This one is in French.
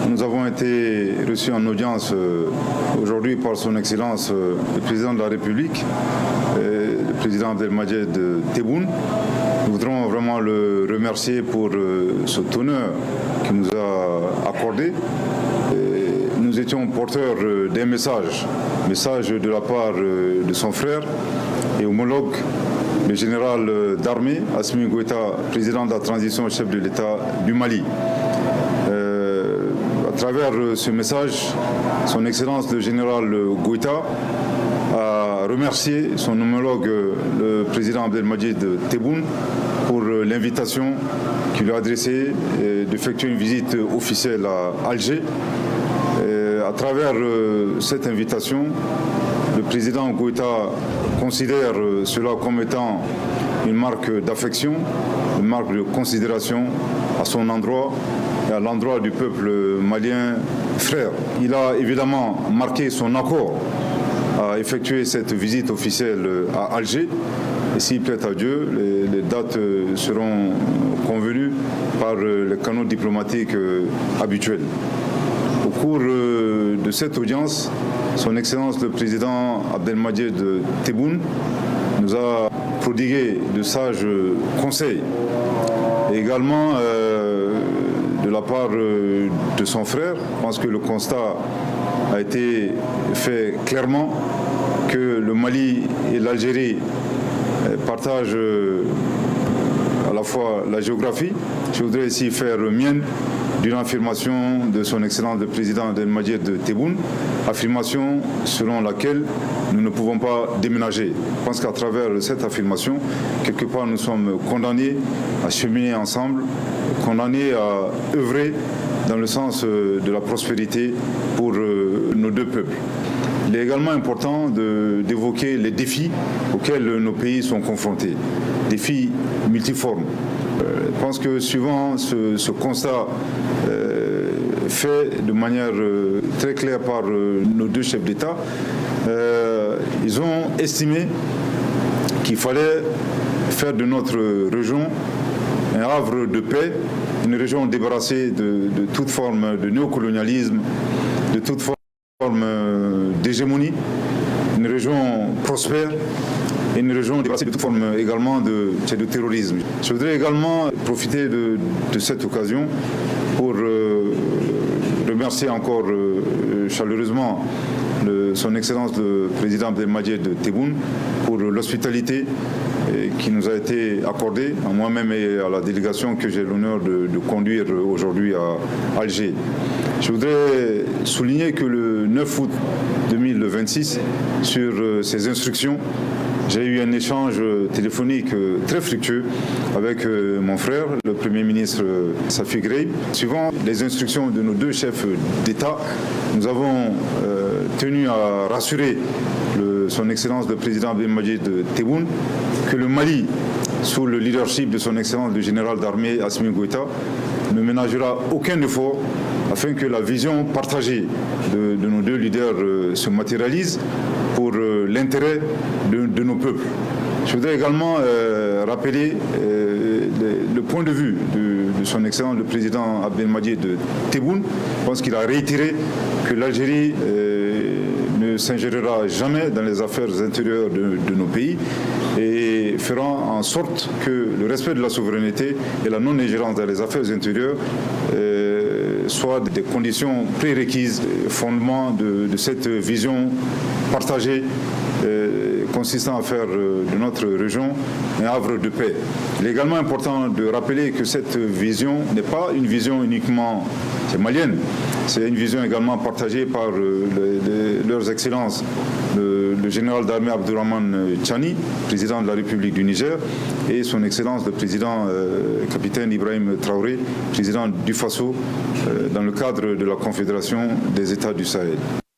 Nous avons été reçus en audience aujourd'hui par son Excellence le Président de la République, le Président Abdelmadjid Tebboune. Nous voudrons vraiment le remercier pour cet honneur qu'il nous a accordé. Nous étions porteurs d'un message de la part de son frère et homologue, le général d'armée Assimi Goïta, président de la transition, chef de l'État du Mali. À travers ce message, son Excellence le général Goïta a remercié son homologue, le président Abdelmadjid Tebboune, pour l'invitation qu'il lui a adressée d'effectuer une visite officielle à Alger. À travers cette invitation, le président Goïta considère cela comme étant une marque d'affection, une marque de considération à son endroit et à l'endroit du peuple malien frère. Il a évidemment marqué son accord à effectuer cette visite officielle à Alger. Et s'il plaît à Dieu, les dates seront convenues par les canaux diplomatiques habituels. Au cours de cette audience, son Excellence le Président Abdelmadjid Tebboune nous a prodigué de sages conseils. Et également de la part de son frère, je pense que le constat a été fait clairement que le Mali et l'Algérie partagent à la fois la géographie. Je voudrais ici faire mienne d'une affirmation de son Excellence le Président Abdelmadjid Tebboune, affirmation selon laquelle nous ne pouvons pas déménager. Je pense qu'à travers cette affirmation, quelque part nous sommes condamnés à cheminer ensemble, condamnés à œuvrer dans le sens de la prospérité pour nos deux peuples. Il est également important d'évoquer les défis auxquels nos pays sont confrontés, défis multiformes. Je pense que suivant ce constat fait de manière très claire par nos deux chefs d'État, ils ont estimé qu'il fallait faire de notre région un havre de paix, une région débarrassée de toute forme de néocolonialisme, de toute forme d'hégémonie, une région prospère, et une région débarrassée de toute forme également de terrorisme. Je voudrais également profiter de cette occasion pour remercier encore chaleureusement son Excellence le Président Abdelmadjid Tebboune pour l'hospitalité qui nous a été accordée, à moi-même et à la délégation que j'ai l'honneur de conduire aujourd'hui à Alger. Je voudrais souligner que le 9 août 2026, sur ces instructions, j'ai eu un échange téléphonique très fructueux avec mon frère, le Premier ministre Safi Grey. Suivant les instructions de nos deux chefs d'État, nous avons tenu à rassurer son Excellence le Président Abdelmadjid Tebboune que le Mali, sous le leadership de son Excellence le général d'armée Assimi Goïta, ne ménagera aucun effort afin que la vision partagée de nos deux leaders se matérialise pour l'intérêt de nos peuples. Je voudrais également rappeler le point de vue de son Excellence le Président Abdelmadjid Tebboune. Je pense qu'il a réitéré que l'Algérie ne s'ingérera jamais dans les affaires intérieures de nos pays et fera en sorte que le respect de la souveraineté et la non-ingérence dans les affaires intérieures soient des conditions prérequises, fondement de cette vision partagée consistant à faire de notre région un havre de paix. Il est également important de rappeler que cette vision n'est pas une vision uniquement malienne, c'est une vision également partagée par leurs excellences, le général d'armée Abdourahmane Tchani, président de la République du Niger, et son Excellence le président capitaine Ibrahim Traoré, président du Faso, dans le cadre de la Confédération des États du Sahel.